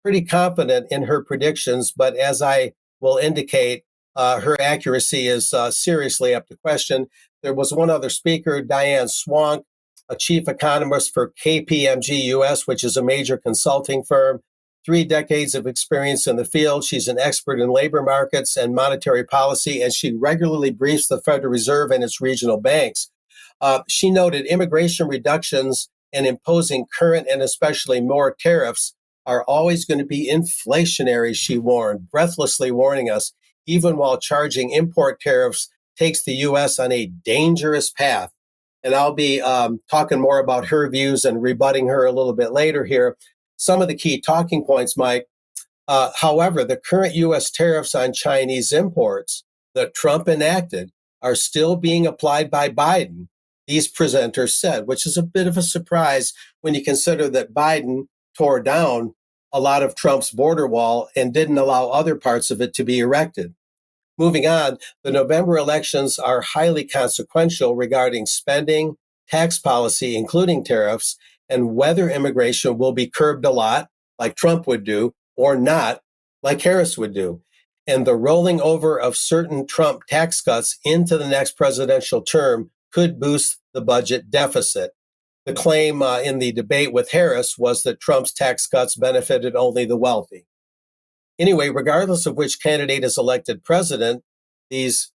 pretty confident in her predictions, but as I will indicate, her accuracy is seriously up to question. There was one other speaker, Diane Swank, a chief economist for KPMG US, which is a major consulting firm. 3 decades of experience in the field. She's an expert in labor markets and monetary policy, and she regularly briefs the Federal Reserve and its regional banks. She noted immigration reductions and imposing current and especially more tariffs are always going to be inflationary, she warned, breathlessly warning us, even while charging import tariffs takes the U.S. on a dangerous path. And I'll be talking more about her views and rebutting her a little bit later here. Some of the key talking points, Mike. However, the current U.S. tariffs on Chinese imports that Trump enacted are still being applied by Biden, these presenters said, which is a bit of a surprise when you consider that Biden tore down a lot of Trump's border wall and didn't allow other parts of it to be erected. Moving on, the November elections are highly consequential regarding spending, tax policy, including tariffs, and whether immigration will be curbed a lot, like Trump would do, or not, like Harris would do. And the rolling over of certain Trump tax cuts into the next presidential term could boost the budget deficit. The claim in the debate with Harris was that Trump's tax cuts benefited only the wealthy. Anyway, regardless of which candidate is elected president, these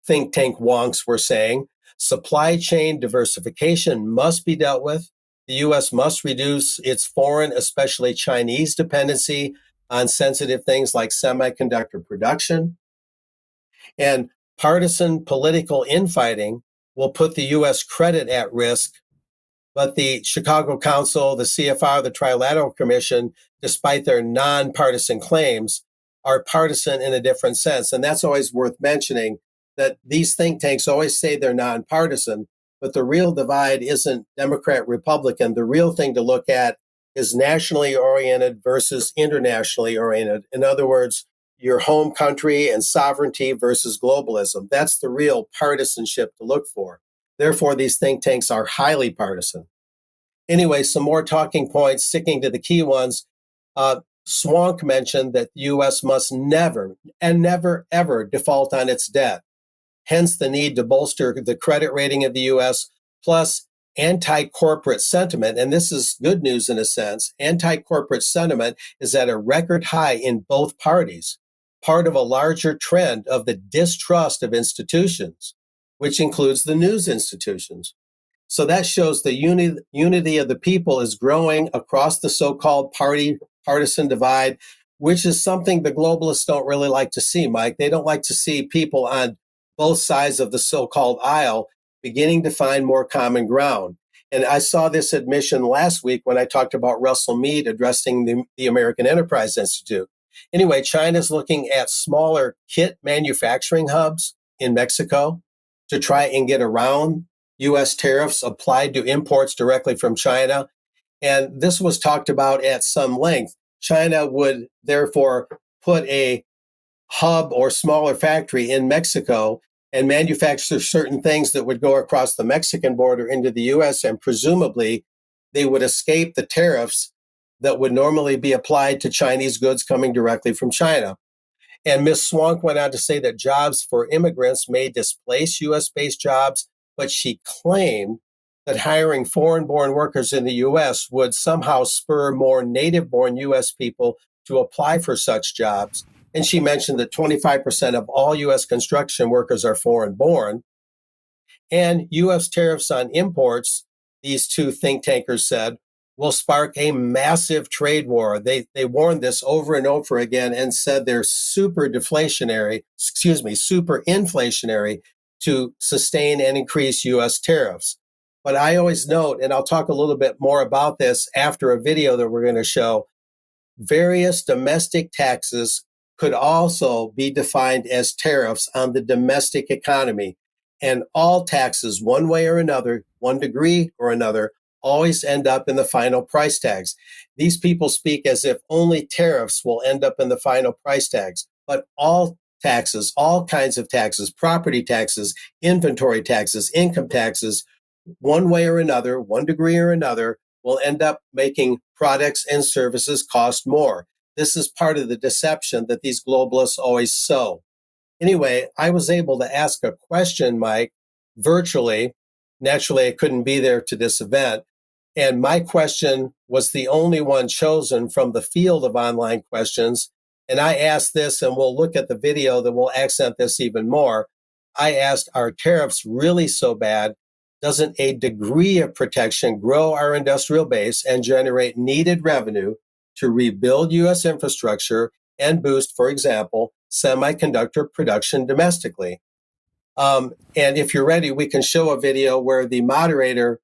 think tank wonks were saying supply chain diversification must be dealt with. The U.S. must reduce its foreign, especially Chinese, dependency on sensitive things like semiconductor production. And partisan political infighting will put the U.S. credit at risk. But the Chicago Council, the CFR, the Trilateral Commission, despite their nonpartisan claims, are partisan in a different sense. And that's always worth mentioning, that these think tanks always say they're nonpartisan, but the real divide isn't Democrat-Republican. The real thing to look at is nationally oriented versus internationally oriented. In other words, your home country and sovereignty versus globalism. That's the real partisanship to look for. Therefore, these think tanks are highly partisan. Anyway, some more talking points, sticking to the key ones. Swank mentioned that the U.S. must never and never, ever default on its debt. Hence the need to bolster the credit rating of the U.S., plus anti-corporate sentiment. And this is good news in a sense. Anti-corporate sentiment is at a record high in both parties, part of a larger trend of the distrust of institutions, which includes the news institutions. So that shows the unity of the people is growing across the so-called partisan divide, which is something the globalists don't really like to see, Mike. They don't like to see people on both sides of the so-called aisle beginning to find more common ground. And I saw this admission last week when I talked about Russell Mead addressing the American Enterprise Institute. Anyway, China's looking at smaller kit manufacturing hubs in Mexico to try and get around U.S. tariffs applied to imports directly from China. And this was talked about at some length. China would therefore put a hub or smaller factory in Mexico and manufacture certain things that would go across the Mexican border into the U.S. And presumably they would escape the tariffs that would normally be applied to Chinese goods coming directly from China. And Ms. Swank went on to say that jobs for immigrants may displace U.S.-based jobs, but she claimed that hiring foreign-born workers in the U.S. would somehow spur more native-born U.S. people to apply for such jobs. And she mentioned that 25% of all U.S. construction workers are foreign-born. And U.S. tariffs on imports, these two think tankers said, will spark a massive trade war. They warned this over and over again and said they're super inflationary to sustain and increase U.S. tariffs. But I always note, and I'll talk a little bit more about this after a video that we're going to show, various domestic taxes could also be defined as tariffs on the domestic economy. And all taxes, one way or another, one degree or another, always end up in the final price tags. These people speak as if only tariffs will end up in the final price tags, but all taxes, all kinds of taxes, property taxes, inventory taxes, income taxes, one way or another, one degree or another, will end up making products and services cost more. This is part of the deception that these globalists always sow. Anyway, I was able to ask a question, Mike, virtually. Naturally, I couldn't be there to this event. And my question was the only one chosen from the field of online questions. And I asked this, and we'll look at the video that will accent this even more. I asked, are tariffs really so bad? Doesn't a degree of protection grow our industrial base and generate needed revenue to rebuild U.S. infrastructure and boost, for example, semiconductor production domestically? And if you're ready, we can show a video where the moderator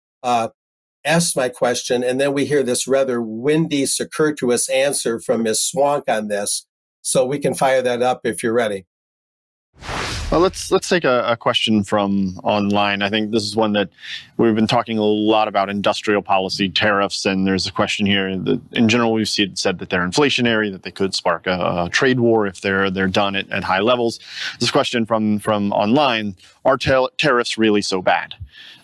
asks my question, and then we hear this rather windy, circuitous answer from Ms. Swank on this. So we can fire that up if you're ready. Well, let's take a question from online. I think this is one that we've been talking a lot about: industrial policy, tariffs, and there's a question here that in general we've said that they're inflationary, that they could spark a trade war if they're done at high levels. This question from online: are tariffs really so bad?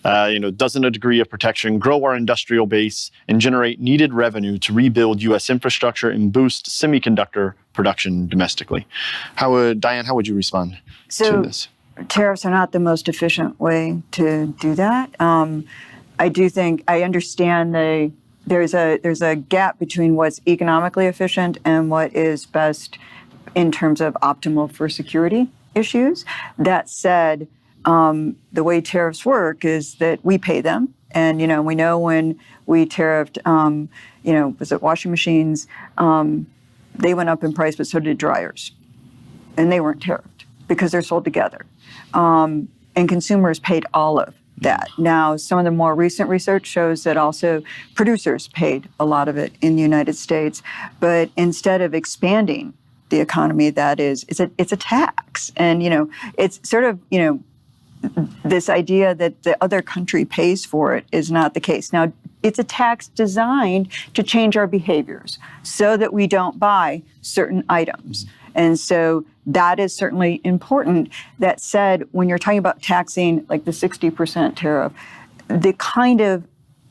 Doesn't a degree of protection grow our industrial base and generate needed revenue to rebuild U.S. infrastructure and boost semiconductor production domestically? Diane, how would you respond to this? tariffs are not the most efficient way to do that. I understand there's a gap between what's economically efficient and what is best in terms of optimal for security issues. That said, the way tariffs work is that we pay them. And, we know when we tariffed, was it washing machines? They went up in price, but so did dryers. And they weren't tariffed because they're sold together. And consumers paid all of that. Now, some of the more recent research shows that also producers paid a lot of it in the United States. But instead of expanding the economy, it's a tax. And, it's sort of, this idea that the other country pays for it is not the case. Now, it's a tax designed to change our behaviors so that we don't buy certain items. And so that is certainly important. That said, when you're talking about taxing like the 60% tariff, the kind of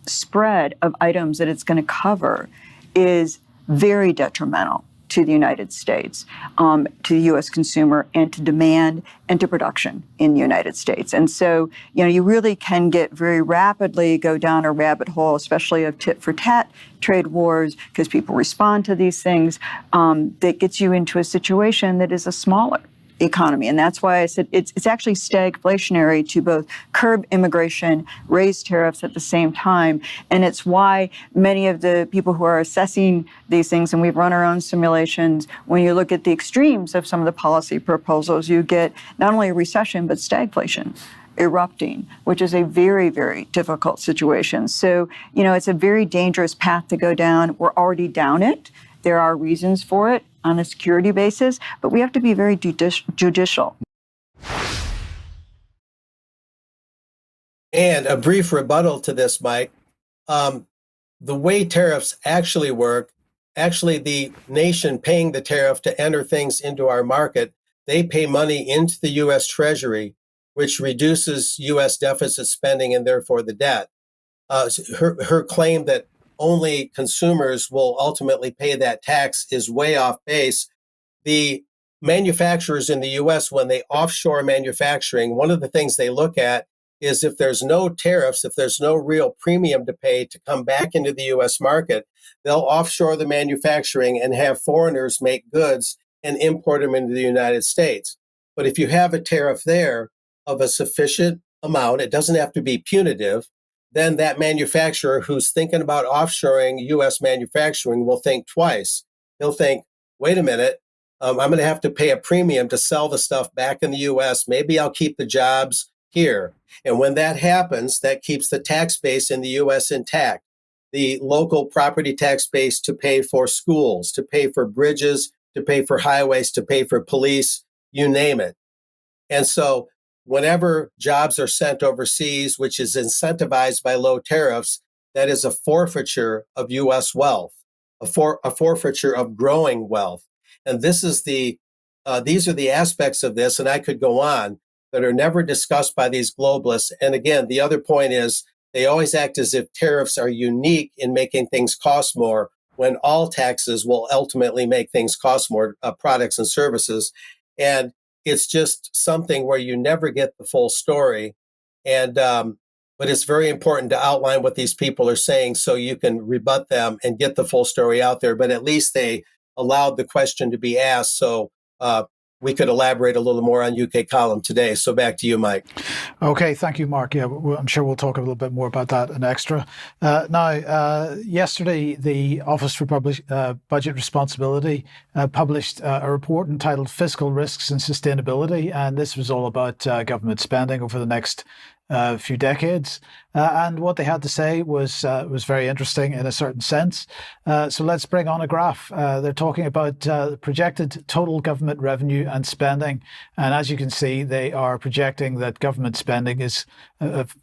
spread of items that it's going to cover is very detrimental to the United States, to the U.S. consumer, and to demand and to production in the United States. And so, you really can very rapidly go down a rabbit hole, especially of tit for tat trade wars, because people respond to these things, that gets you into a situation that is a smaller economy. And that's why I said it's actually stagflationary to both curb immigration, raise tariffs at the same time. And it's why many of the people who are assessing these things, and we've run our own simulations, when you look at the extremes of some of the policy proposals, you get not only a recession, but stagflation erupting, which is a very, very difficult situation. So, it's a very dangerous path to go down. We're already down it. There are reasons for it on a security basis, but we have to be very judicial. And a brief rebuttal to this, Mike. The way tariffs actually work, the nation paying the tariff to enter things into our market, they pay money into the U.S. Treasury, which reduces U.S. deficit spending and therefore the debt. Her claim that only consumers will ultimately pay that tax is way off base. The manufacturers in the U.S., when they offshore manufacturing, one of the things they look at is if there's no tariffs, if there's no real premium to pay to come back into the U.S. market, they'll offshore the manufacturing and have foreigners make goods and import them into the United States. But if you have a tariff there of a sufficient amount, it doesn't have to be punitive, then that manufacturer who's thinking about offshoring U.S. manufacturing will think twice. He'll think, wait a minute, I'm going to have to pay a premium to sell the stuff back in the U.S. Maybe I'll keep the jobs here. And when that happens, that keeps the tax base in the U.S. intact. The local property tax base to pay for schools, to pay for bridges, to pay for highways, to pay for police, you name it. And so whenever jobs are sent overseas, which is incentivized by low tariffs, that is a forfeiture of U.S. wealth, a forfeiture of growing wealth. And this is these are the aspects of this, and I could go on, that are never discussed by these globalists. And again, the other point is they always act as if tariffs are unique in making things cost more, when all taxes will ultimately make things cost more, products and services. And it's just something where you never get the full story. And but it's very important to outline what these people are saying so you can rebut them and get the full story out there. But at least they allowed the question to be asked. So we could elaborate a little more on UK column today. So back to you, Mike. Okay, thank you, Mark. Yeah, I'm sure we'll talk a little bit more about that in extra. Now, yesterday, the Office for Budget Responsibility published a report entitled Fiscal Risks and Sustainability, and this was all about government spending over the next few decades. And what they had to say was very interesting in a certain sense. So let's bring on a graph. They're talking about projected total government revenue and spending. And as you can see, they are projecting that government spending is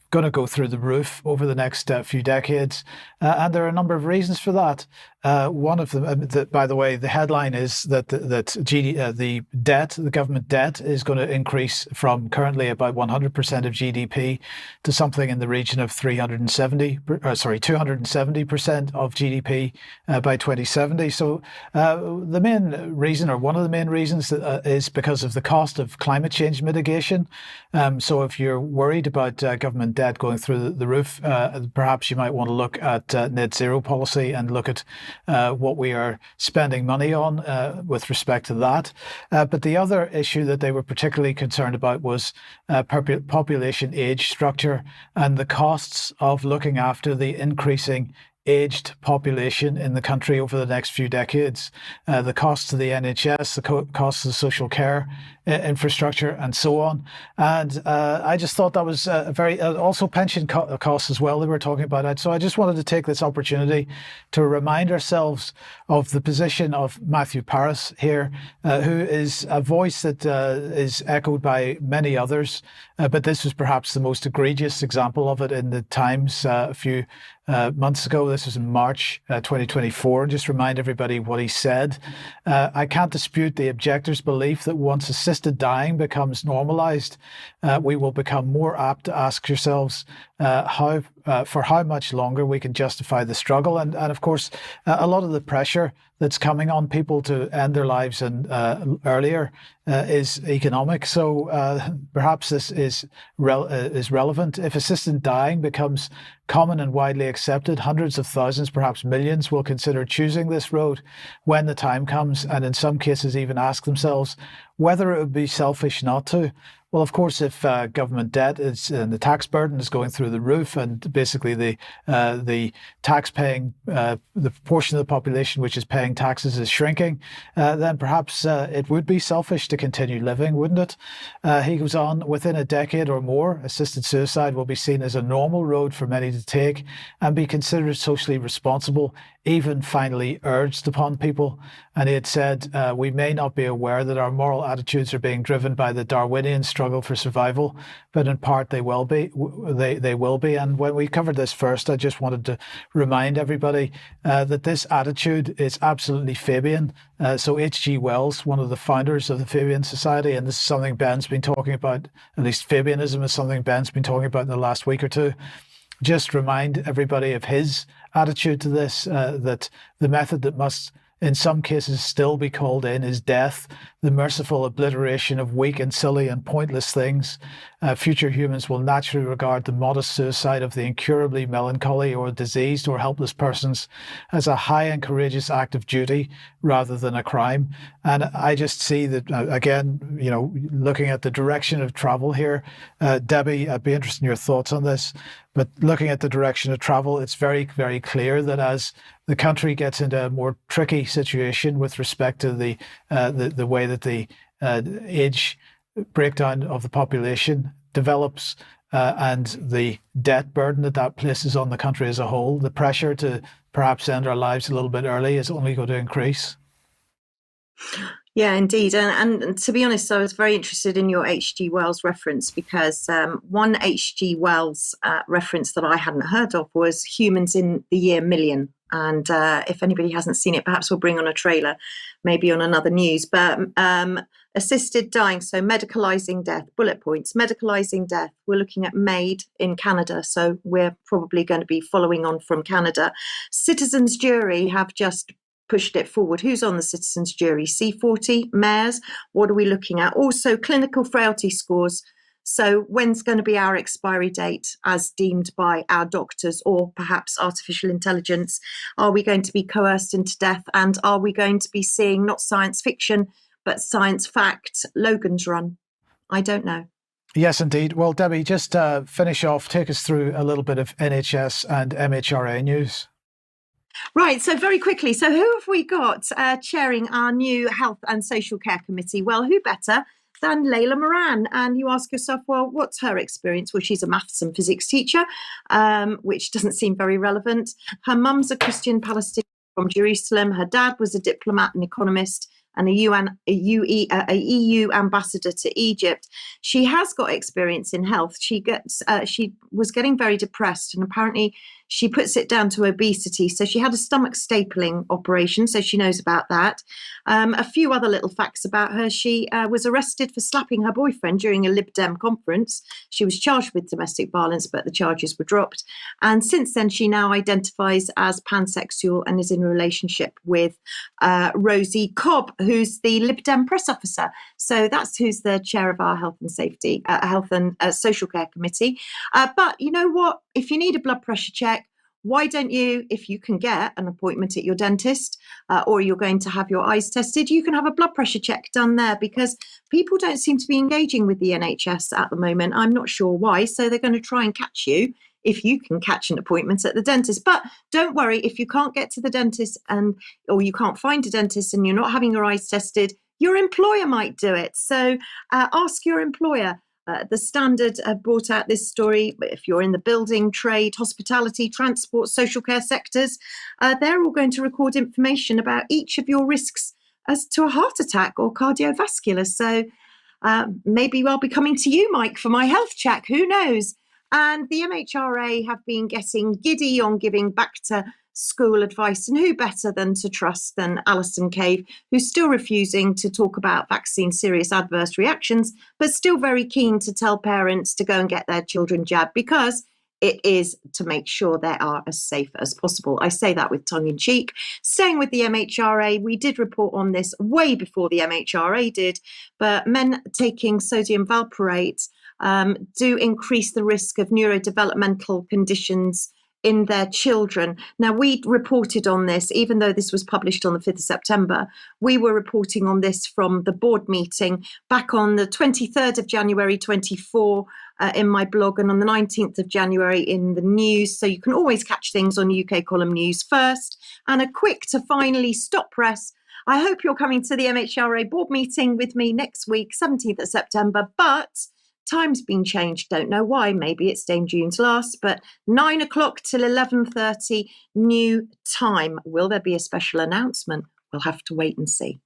going to go through the roof over the next few decades. And there are a number of reasons for that. One of them, by the way, the headline is that the debt, the government debt, is going to increase from currently about 100% of GDP to something in the region of 270% of GDP by 2070. So the main reason, or one of the main reasons, is because of the cost of climate change mitigation. So if you're worried about government debt going through the roof, perhaps you might want to look at net zero policy and look at what we are spending money on with respect to that. But the other issue that they were particularly concerned about was population age structure and the costs of looking after the increasing aged population in the country over the next few decades, the costs of the NHS, the costs of social care infrastructure, and so on. And I just thought that was also pension costs as well they were talking about it. So I just wanted to take this opportunity to remind ourselves of the position of Matthew Parris here, who is a voice that is echoed by many others. But this was perhaps the most egregious example of it in the Times a few months ago. This was in March 2024. And just remind everybody what he said. I can't dispute the objector's belief that once assisted dying becomes normalized, we will become more apt to ask yourselves for how much longer we can justify the struggle. And of course, a lot of the pressure that's coming on people to end their lives and earlier is economic. So perhaps this is relevant. If assisted dying becomes common and widely accepted, hundreds of thousands, perhaps millions, will consider choosing this road when the time comes, and in some cases even ask themselves whether it would be selfish not to. Well, of course, if government debt is and the tax burden is going through the roof, and basically the tax paying, the proportion of the population which is paying taxes is shrinking, then perhaps it would be selfish to continue living, wouldn't it? He goes on, within a decade or more, assisted suicide will be seen as a normal road for many to take and be considered socially responsible, even finally urged upon people. And he had said, we may not be aware that our moral attitudes are being driven by the Darwinian struggle for survival, but in part they will be. They will be. And when we covered this first, I just wanted to remind everybody that this attitude is absolutely Fabian. So H.G. Wells, one of the founders of the Fabian Society, and this is something Ben's been talking about, at least Fabianism is something Ben's been talking about in the last week or two. Just remind everybody of his attitude to this, that the method that must in some cases still be called in is death, the merciful obliteration of weak and silly and pointless things. Future humans will naturally regard the modest suicide of the incurably melancholy or diseased or helpless persons as a high and courageous act of duty rather than a crime. And I just see that, again, looking at the direction of travel here, Debi, I'd be interested in your thoughts on this. But looking at the direction of travel, it's very, very clear that as the country gets into a more tricky situation with respect to the way that the age breakdown of the population develops and the debt burden that places on the country as a whole, the pressure to perhaps end our lives a little bit early is only going to increase. Yeah, indeed. And to be honest, I was very interested in your H.G. Wells reference because one H.G. Wells reference that I hadn't heard of was Humans in the Year Million. And if anybody hasn't seen it, perhaps we'll bring on a trailer, maybe on another news. But assisted dying, so medicalising death, bullet points, medicalising death. We're looking at MAID in Canada, so we're probably going to be following on from Canada. Citizens' jury have just pushed it forward. Who's on the citizens' jury? C40, mayors? What are we looking at? Also, clinical frailty scores. So when's going to be our expiry date as deemed by our doctors or perhaps artificial intelligence? Are we going to be coerced into death? And are we going to be seeing not science fiction, but science fact, Logan's Run? I don't know. Yes, indeed. Well, Debi, just finish off, take us through a little bit of NHS and MHRA news. Right, so very quickly, so who have we got chairing our new Health and Social Care Committee? Well, who better than Layla Moran? And you ask yourself, well, what's her experience? Well, she's a maths and physics teacher, which doesn't seem very relevant. Her mum's a Christian Palestinian from Jerusalem. Her dad was a diplomat and economist, and a EU ambassador to Egypt. She has got experience in health. She was getting very depressed, and apparently she puts it down to obesity. So she had a stomach stapling operation, so she knows about that. A few other little facts about her. She was arrested for slapping her boyfriend during a Lib Dem conference. She was charged with domestic violence, but the charges were dropped. And since then, she now identifies as pansexual and is in a relationship with Rosie Cobb, who's the Lib Dem press officer. So that's who's the chair of our Health and Social Care Committee. But you know what? If you need a blood pressure check, why don't you, if you can get an appointment at your dentist or you're going to have your eyes tested, you can have a blood pressure check done there, because people don't seem to be engaging with the NHS at the moment. I'm not sure why. So they're going to try and catch you if you can catch an appointment at the dentist. But don't worry, if you can't get to the dentist or you can't find a dentist and you're not having your eyes tested, your employer might do it. So ask your employer. The Standard brought out this story. If you're in the building, trade, hospitality, transport, social care sectors, they're all going to record information about each of your risks as to a heart attack or cardiovascular. So maybe I'll be coming to you, Mike, for my health check. Who knows? And the MHRA have been getting giddy on giving back to school advice, and who better than to trust than Alison Cave, who's still refusing to talk about vaccine serious adverse reactions, but still very keen to tell parents to go and get their children jabbed, because it is to make sure they are as safe as possible. I say that with tongue in cheek. Staying with the MHRA, we did report on this way before the MHRA did, but men taking sodium valproate do increase the risk of neurodevelopmental conditions in their children. Now, we reported on this, even though this was published on the 5th of September, we were reporting on this from the board meeting back on the 23rd of January 24 in my blog, and on the 19th of January in the news. So you can always catch things on UK Column News first. And a quick to finally stop press. I hope you're coming to the MHRA board meeting with me next week, 17th of September, but time's been changed, don't know why. Maybe it's Dame June's last, but 9 o'clock till 11:30 new time. Will there be a special announcement? We'll have to wait and see.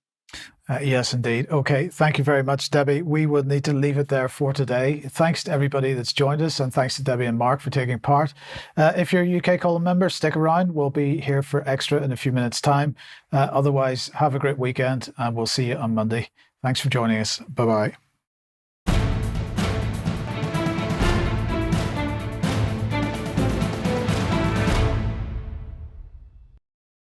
Yes, indeed. Okay, thank you very much, Debbie. We would need to leave it there for today. Thanks to everybody that's joined us, and thanks to Debbie and Mark for taking part. If you're a UK Column member, stick around. We'll be here for extra in a few minutes' time. Otherwise, have a great weekend, and we'll see you on Monday. Thanks for joining us. Bye-bye.